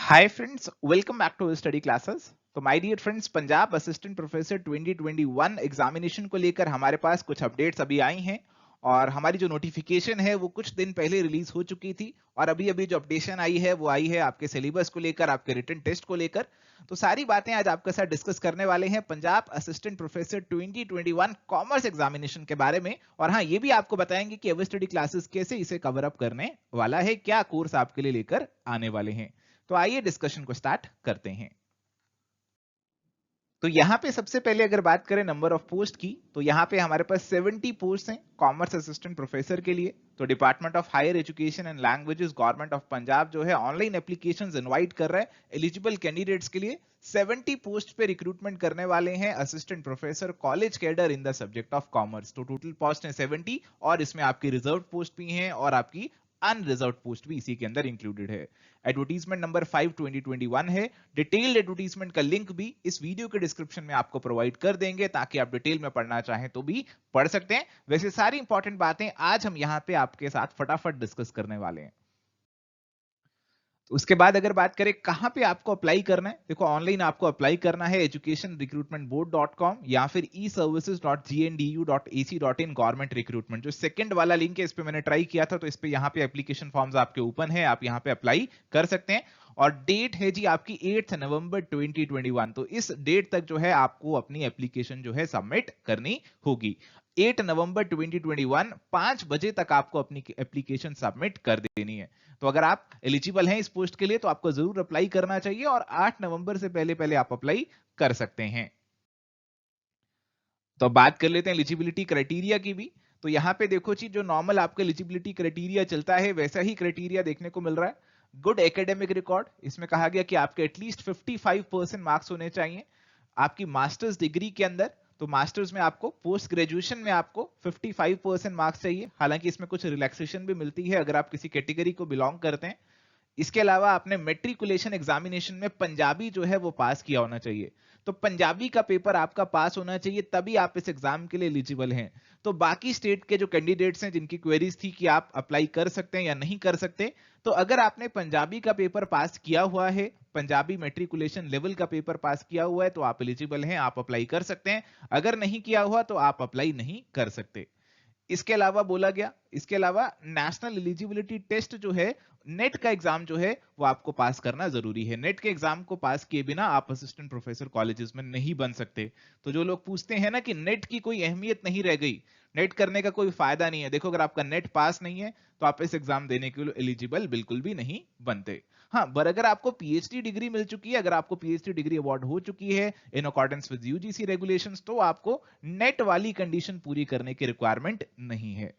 Hi friends, welcome back to study classes. तो my dear friends, Punjab assistant professor 2021 examination को लेकर हमारे पास कुछ अपडेट्स अभी आई हैं और हमारी जो नोटिफिकेशन है वो कुछ दिन पहले रिलीज हो चुकी थी और अभी अभी जो अपडेशन आई है वो आई है आपके सिलेबस को लेकर, आपके रिटन टेस्ट को लेकर। तो सारी बातें आज आपके साथ डिस्कस करने वाले हैं Punjab assistant professor 2021 commerce examination के बारे में। और हाँ, ये भी आपको बताएंगे कि अवर स्टडी क्लासेस कैसे इसे कवर अप करने वाला है, क्या कोर्स आपके लिए लेकर आने वाले हैं। तो आइए डिस्कशन को स्टार्ट करते हैं। तो यहाँ पे सबसे पहले अगर बात करें नंबर ऑफ पोस्ट की, तो यहाँ पे हमारे पास 70 पोस्ट हैं कॉमर्स असिस्टेंट प्रोफेसर के लिए। तो department of higher education and languages government of Punjab जो है ऑनलाइन एप्लीकेशंस इनवाइट कर रहा है एलिजिबल कैंडिडेट्स के लिए। 70 पोस्ट पे रिक्रूटमेंट करने वाले हैं assistant professor college cadre in the subject of commerce. तो टोटल पोस्ट है 70 और इसमें आपकी रिजर्व पोस्ट भी हैं और आपकी अनरिजर्व पोस्ट भी इसी के अंदर इंक्लूडेड है। एडवर्टीजमेंट नंबर 5 2021 है। डिटेल्ड एडवर्टीजमेंट का लिंक भी इस वीडियो के डिस्क्रिप्शन में आपको प्रोवाइड कर देंगे ताकि आप डिटेल में पढ़ना चाहें तो भी पढ़ सकते हैं। वैसे सारी इंपॉर्टेंट बातें आज हम यहां पे आपके साथ फटाफट डिस्कस करने वाले हैं। तो उसके बाद अगर बात करें कहां पे आपको अप्लाई करना है, देखो ऑनलाइन आपको अप्लाई करना है educationrecruitmentboard.com या फिर eservices.gndu.ac.in गवर्नमेंट रिक्रूटमेंट। जो सेकंड वाला लिंक है इस पे मैंने ट्राई किया था, तो इस पे यहाँ पे एप्लीकेशन फॉर्म्स आपके ओपन है, आप यहाँ पे अप्लाई कर सकते हैं। और डेट है जी आपकी 8 नवंबर 2021। तो इस डेट तक जो है आपको अपनी एप्लीकेशन जो है सबमिट करनी होगी। 8 नवंबर 2021 5 बजे तक आपको अपनी एप्लीकेशन सबमिट कर देनी है। तो अगर आप एलिजिबल हैं इस पोस्ट के लिए तो आपको जरूर अप्लाई करना चाहिए और 8 नवंबर से पहले पहले आप अप्लाई कर सकते हैं। तो बात कर लेते हैं एलिजिबिलिटी क्राइटेरिया की भी। तो यहां पे देखो जी, जो नॉर्मल आपका एलिजिबिलिटी क्राइटेरिया चलता है वैसा ही क्राइटेरिया देखने को मिल रहा है। गुड एकेडमिक रिकॉर्ड, इसमें कहा गया कि आपके एटलीस्ट 55% मार्क्स होने चाहिए आपकी मास्टर्स डिग्री के अंदर। तो मास्टर्स में आपको, पोस्ट ग्रेजुएशन में आपको 55% मार्क्स चाहिए। हालांकि इसमें कुछ रिलैक्सेशन भी मिलती है अगर आप किसी कैटेगरी को बिलोंग करते हैं। इसके अलावा आपने मेट्रिकुलेशन एग्जामिनेशन में पंजाबी जो है वो पास किया होना चाहिए। तो पंजाबी का पेपर आपका पास होना चाहिए तभी आप इस एग्जाम के लिए एलिजिबल हैं। तो बाकी स्टेट के जो कैंडिडेट्स हैं जिनकी क्वेरीज थी कि आप अप्लाई कर सकते हैं या नहीं कर सकते, तो अगर आपने पंजाबी का पेपर पास किया हुआ है, पंजाबी मेट्रिकुलेशन लेवल का पेपर पास किया हुआ है, तो आप एलिजिबल हैं, आप अप्लाई कर सकते हैं। अगर नहीं किया हुआ तो आप अप्लाई नहीं कर सकते। इसके अलावा बोला गया, इसके अलावा नेशनल एलिजिबिलिटी टेस्ट जो है, नेट का एग्जाम जो है वो आपको पास करना जरूरी है। नेट के एग्जाम को पास किए बिना आप असिस्टेंट प्रोफेसर कॉलेजेस में नहीं बन सकते। तो जो लोग पूछते हैं ना कि नेट की कोई अहमियत नहीं रह गई, नेट करने का कोई फायदा नहीं है, देखो अगर आपका नेट पास नहीं है तो आप इस एग्जाम देने के लिए एलिजिबल बिल्कुल भी नहीं बनते। हाँ, पर अगर आपको पीएचडी डिग्री मिल चुकी है, अगर आपको पीएचडी डिग्री अवार्ड हो चुकी है in accordance with UGC regulations, तो आपको नेट वाली कंडीशन पूरी करने की रिक्वायरमेंट नहीं है।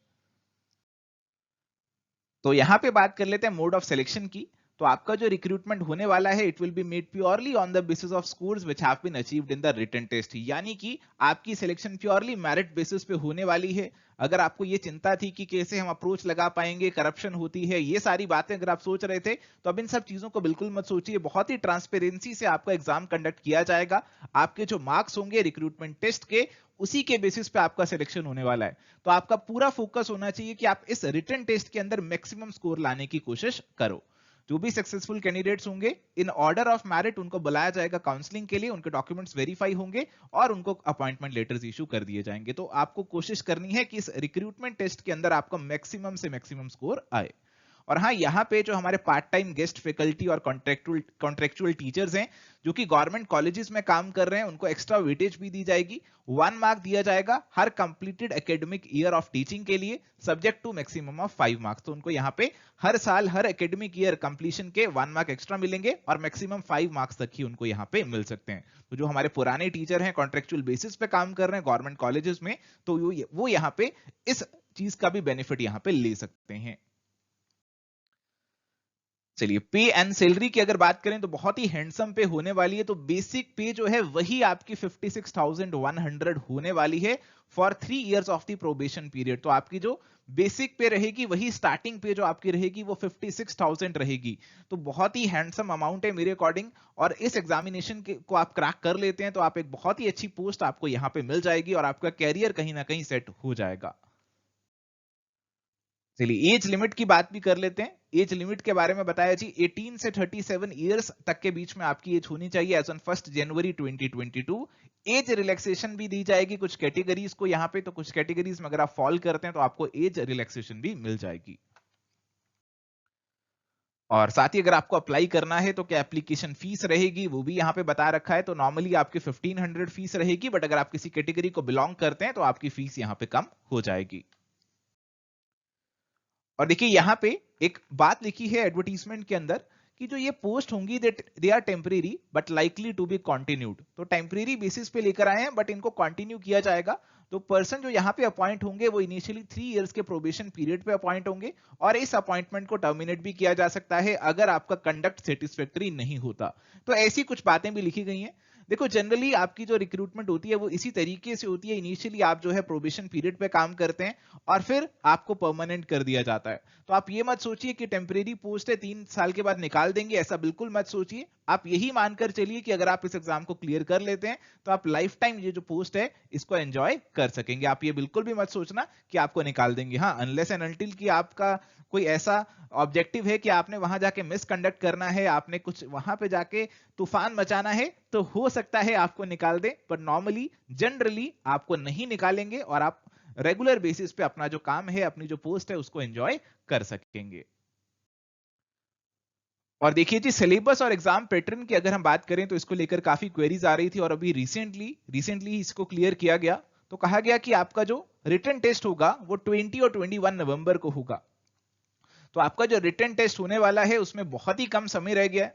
तो यहां पे बात कर लेते हैं मोड ऑफ सिलेक्शन की। तो आपका जो रिक्रूटमेंट होने वाला है, it will be made purely on the basis of scores which have been achieved in the written test. यानी कि आपकी सिलेक्शन प्योरली मेरिट बेसिस पे होने वाली है। अगर आपको ये चिंता थी कि कैसे हम अप्रोच लगा पाएंगे, करप्शन होती है, ये सारी बातें अगर आप सोच रहे थे, तो अब इन सब चीजों को बिल्कुल मत सोचिए। बहुत ही ट्रांसपेरेंसी से आपका एग्जाम कंडक्ट किया जाएगा। आपके जो मार्क्स होंगे रिक्रूटमेंट टेस्ट के, उसी के बेसिस पे आपका सिलेक्शन होने वाला है। तो आपका पूरा फोकस होना चाहिए कि आप इस रिटन टेस्ट के अंदर मैक्सिमम स्कोर लाने की कोशिश करो। जो भी सक्सेसफुल कैंडिडेट्स होंगे, इन ऑर्डर ऑफ मेरिट उनको बुलाया जाएगा काउंसलिंग के लिए, उनके डॉक्यूमेंट्स वेरीफाई होंगे और उनको अपॉइंटमेंट लेटर्स इशू कर दिए जाएंगे। तो आपको कोशिश करनी है कि इस रिक्रूटमेंट टेस्ट के अंदर आपका मैक्सिमम से मैक्सिमम स्कोर आए। और हाँ, यहाँ पे जो हमारे पार्ट टाइम गेस्ट फैकल्टी और कॉन्ट्रेक्चुअल टीचर्स हैं जो कि गवर्नमेंट कॉलेजेस में काम कर रहे हैं, उनको एक्स्ट्रा वेटेज भी दी जाएगी। 1 मार्क दिया जाएगा हर completed academic year of teaching के लिए, subject to maximum of 5 marks. तो उनको यहाँ पे हर साल हर एकेडमिक ईयर कंप्लीशन के 1 मार्क एक्स्ट्रा मिलेंगे और मैक्सिमम 5 मार्क्स तक ही उनको यहाँ पे मिल सकते हैं। तो जो हमारे पुराने टीचर हैं, कॉन्ट्रेक्चुअल बेसिस पे काम कर रहे हैं गवर्नमेंट कॉलेजेस में, तो वो यहाँ पे इस चीज का भी बेनिफिट यहाँ पे ले सकते हैं। चलिए, पे एंड सैलरी की अगर बात करें तो बहुत ही हैंडसम पे होने वाली है। तो बेसिक पे जो है वही आपकी 56,100 होने वाली है for 3 years of the probation period. तो आपकी जो बेसिक पे रहेगी वही स्टार्टिंग पे जो आपकी रहेगी वो 56,000 रहेगी। तो बहुत ही हैंडसम अमाउंट है मेरे अकॉर्डिंग। और इस एग्जामिनेशन को आप क्रैक कर लेते हैं तो आप एक बहुत ही अच्छी पोस्ट आपको यहाँ पे मिल जाएगी और आपका कैरियर कहीं ना कहीं सेट हो जाएगा। चलिए एज लिमिट की बात भी कर लेते हैं। एज लिमिट के बारे में बताया जी 18 से 37 इयर्स तक के बीच में आपकी एज होनी चाहिए एज ऑन 1 जनवरी 2022। एज रिलैक्सेशन भी दी जाएगी कुछ कैटेगरीज को यहाँ पे, तो कुछ कैटेगरीज में अगर आप फॉल करते हैं तो आपको एज रिलैक्सेशन भी मिल जाएगी। और साथ ही अगर आपको अप्लाई करना है तो क्या एप्लीकेशन फीस रहेगी वो भी यहाँ पे बता रखा है। तो नॉर्मली आपकी 1500 फीस रहेगी, बट अगर आप किसी कैटेगरी को बिलोंग करते हैं तो आपकी फीस यहाँ पे कम हो जाएगी। और देखिए यहाँ पे एक बात लिखी है एडवर्टीजमेंट के अंदर कि जो ये पोस्ट होंगी they are temporary but likely to be continued. तो टेम्परेरी बेसिस पे लेकर आए हैं बट इनको कंटिन्यू किया जाएगा। तो पर्सन जो यहाँ पे अपॉइंट होंगे वो इनिशियली 3 इयर्स के प्रोबेशन पीरियड पे अपॉइंट होंगे और इस अपॉइंटमेंट को टर्मिनेट भी किया जा सकता है अगर आपका कंडक्ट सेटिस्फैक्टरी नहीं होता। तो ऐसी कुछ बातें भी लिखी गई हैं। देखो जनरली आपकी जो रिक्रूटमेंट होती है वो इसी तरीके से होती है। इनिशियली आप जो है प्रोबेशन पीरियड पे काम करते हैं और फिर आपको परमानेंट कर दिया जाता है। तो आप ये मत सोचिए कि टेम्परेरी पोस्ट है 3 साल के बाद निकाल देंगे, ऐसा बिल्कुल मत सोचिए। आप यही मानकर चलिए कि अगर आप इस एग्जाम को क्लियर कर लेते हैं तो आप लाइफ टाइम ये जो पोस्ट है इसको एंजॉय कर सकेंगे। आप ये बिल्कुल भी मत सोचना कि आपको निकाल देंगे। हाँ, अनलेस एंड अनटिल कि आपका कोई ऐसा ऑब्जेक्टिव है कि आपने वहां जाके मिसकंडक्ट करना है, आपने कुछ वहां पे जाके तूफान मचाना है, तो हो सकता है आपको निकाल दे। पर नॉर्मली जनरली आपको नहीं निकालेंगे और आप रेगुलर बेसिस पे अपना जो काम है, अपनी जो पोस्ट है उसको एंजॉय कर सकेंगे। और देखिए जी सिलेबस और एग्जाम पैटर्न की अगर हम बात करें तो इसको लेकर काफी क्वेरीज आ रही थी और अभी रिसेंटली इसको क्लियर किया गया। तो कहा गया कि आपका जो रिटन टेस्ट होगा वो 20 और 21 नवंबर को होगा। तो आपका जो रिटन टेस्ट होने वाला है उसमें बहुत ही कम समय रह गया है।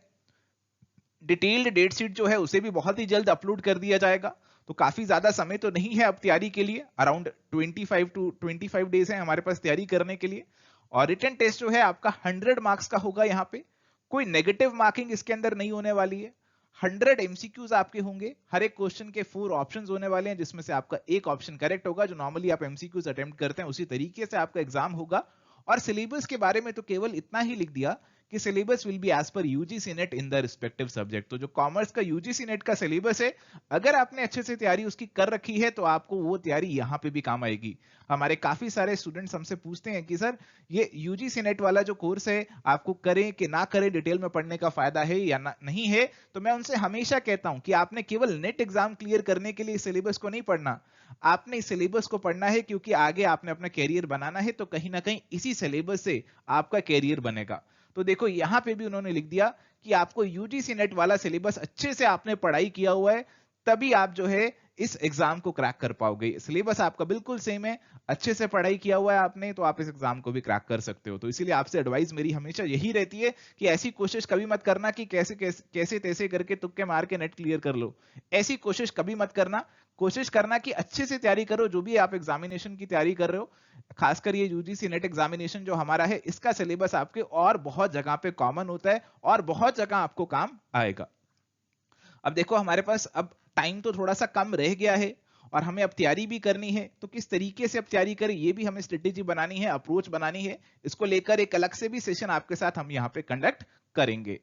डिटेल्ड डेट शीट जो है उसे भी बहुत ही जल्द अपलोड कर दिया जाएगा। तो काफी ज्यादा समय तो नहीं है अब तैयारी के लिए, अराउंड 25 डेज है हमारे पास तैयारी करने के लिए। और रिटन टेस्ट जो है आपका 100 मार्क्स का होगा। यहाँ पे कोई नेगेटिव मार्किंग इसके अंदर नहीं होने वाली है। 100 एमसीक्यूज आपके होंगे। हर एक क्वेश्चन के 4 ऑप्शंस होने वाले हैं जिसमें से आपका एक ऑप्शन करेक्ट होगा। जो नॉर्मली आप एमसीक्यूज अटेम्प्ट करते हैं उसी तरीके से आपका एग्जाम होगा। और सिलेबस के बारे में तो केवल इतना ही लिख दिया कि syllabus will be as per UGC NET in the respective subject. तो जो कॉमर्स का यूजीसी नेट का सिलेबस है, अगर आपने अच्छे से तैयारी उसकी कर रखी है तो आपको वो तैयारी यहाँ पे भी काम आएगी। हमारे काफी सारे स्टूडेंट्स हमसे पूछते हैं कि सर ये यूजीसी नेट वाला जो कोर्स है आपको करें कि ना करें, डिटेल में पढ़ने का फायदा है या नहीं है। तो मैं उनसे हमेशा कहता हूं कि आपने केवल नेट एग्जाम क्लियर करने के लिए सिलेबस को नहीं पढ़ना, आपने इस सिलेबस को पढ़ना है क्योंकि आगे आपने अपना कैरियर बनाना है। तो कहीं ना कहीं इसी सिलेबस से आपका कैरियर बनेगा। तो देखो यहां पे भी उन्होंने लिख दिया कि आपको यूजीसी नेट वाला सिलेबस अच्छे से आपने पढ़ाई किया हुआ है तभी आप जो है इस एग्जाम को क्रैक कर पाओगे। सिलेबस आपका बिल्कुल सेम है, अच्छे से पढ़ाई किया हुआ है आपने, तो आप इस एग्जाम को भी क्रैक कर सकते हो। तो इसीलिए आपसे एडवाइस मेरी हमेशा यही रहती है कि ऐसी कोशिश कभी मत करना कि कैसे तैसे करके तुक्के मार के नेट क्लियर कर लो। ऐसी कोशिश कभी मत करना। कोशिश करना कि अच्छे से तैयारी करो। जो भी आप एग्जामिनेशन की तैयारी कर रहे हो, खासकर ये यूजीसी नेट एग्जामिनेशन जो हमारा है, इसका सिलेबस आपके और बहुत जगह पे कॉमन होता है और बहुत जगह आपको काम आएगा। अब देखो हमारे पास अब टाइम तो थोड़ा सा कम रह गया है और हमें अब तैयारी भी करनी है। तो किस तरीके से अब तैयारी करें ये भी हमें स्ट्रेटेजी बनानी है, अप्रोच बनानी है। इसको लेकर एक अलग से भी सेशन आपके साथ हम यहाँ पे कंडक्ट करेंगे।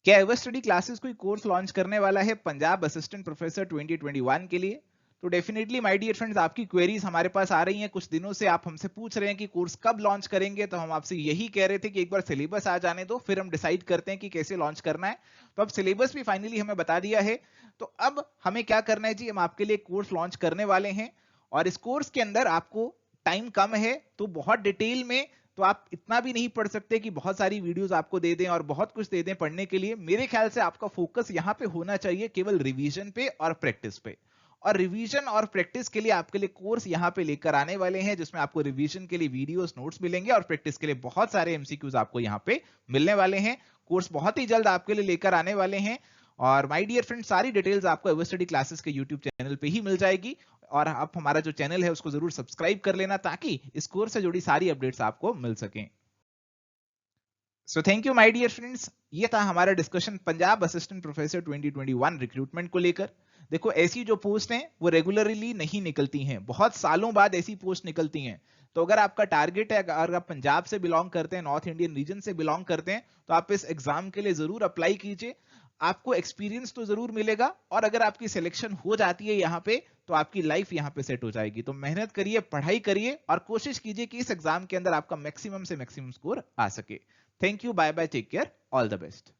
क्या एवर स्टडी क्लासेस कोई कोर्स लॉन्च करने वाला है पंजाब असिस्टेंट प्रोफेसर 2021 के लिए? तो डेफिनेटली माय डियर फ्रेंड्स, आपकी क्वेरीज हमारे पास आ रही हैं। कुछ दिनों से आप हमसे पूछ रहे हैं कि कोर्स कब लॉन्च करेंगे। तो हम आपसे यही कह रहे थे कि एक बार सिलेबस आ जाने दो, फिर हम डिसाइड करते हैं कि कैसे लॉन्च करना है। तो अब सिलेबस भी फाइनली हमें बता दिया है। तो अब हमें क्या करना है जी, हम आपके लिए कोर्स लॉन्च करने वाले हैं और इस कोर्स के अंदर आपको टाइम कम है तो बहुत डिटेल में तो आप इतना भी नहीं पढ़ सकते कि बहुत सारी वीडियोस आपको दे दें और बहुत कुछ दे दें पढ़ने के लिए। मेरे ख्याल से आपका फोकस यहाँ पे होना चाहिए केवल रिवीजन पे और प्रैक्टिस पे। और रिवीजन और प्रैक्टिस के लिए आपके लिए कोर्स यहाँ पे लेकर आने वाले हैं जिसमें आपको रिवीजन के लिए वीडियोस नोट्स मिलेंगे और प्रैक्टिस के लिए बहुत सारे एमसीक्यूज आपको यहाँ पे मिलने वाले हैं। कोर्स बहुत ही जल्द आपके लिए लेकर आने वाले हैं। और माय डियर फ्रेंड, सारी डिटेल्स आपको एवर स्टडी क्लासेस के यूट्यूब चैनल पे ही मिल जाएगी। और आप हमारा जो चैनल है उसको जरूर सब्सक्राइब कर लेना ताकि इस कोर्स से जुड़ी सारी अपडेट्स आपको मिल सकें। So thank you my dear friends, ये था हमारा discussion Punjab assistant professor 2021 recruitment को लेकर। देखो ऐसी जो पोस्ट हैं वो रेगुलरली नहीं निकलती हैं, बहुत सालों बाद ऐसी पोस्ट निकलती हैं। तो अगर आपका टारगेट है, अगर आप पंजाब से बिलोंग करते हैं, नॉर्थ इंडियन रीजन से बिलोंग करते हैं, तो आप इस एग्जाम के लिए जरूर अप्लाई कीजिए। आपको एक्सपीरियंस तो जरूर मिलेगा, और अगर आपकी सिलेक्शन हो जाती है यहाँ पे तो आपकी लाइफ यहाँ पे सेट हो जाएगी। तो मेहनत करिए, पढ़ाई करिए और कोशिश कीजिए कि इस एग्जाम के अंदर आपका मैक्सिमम से मैक्सिमम स्कोर आ सके। Thank you, bye bye, take care, all the best.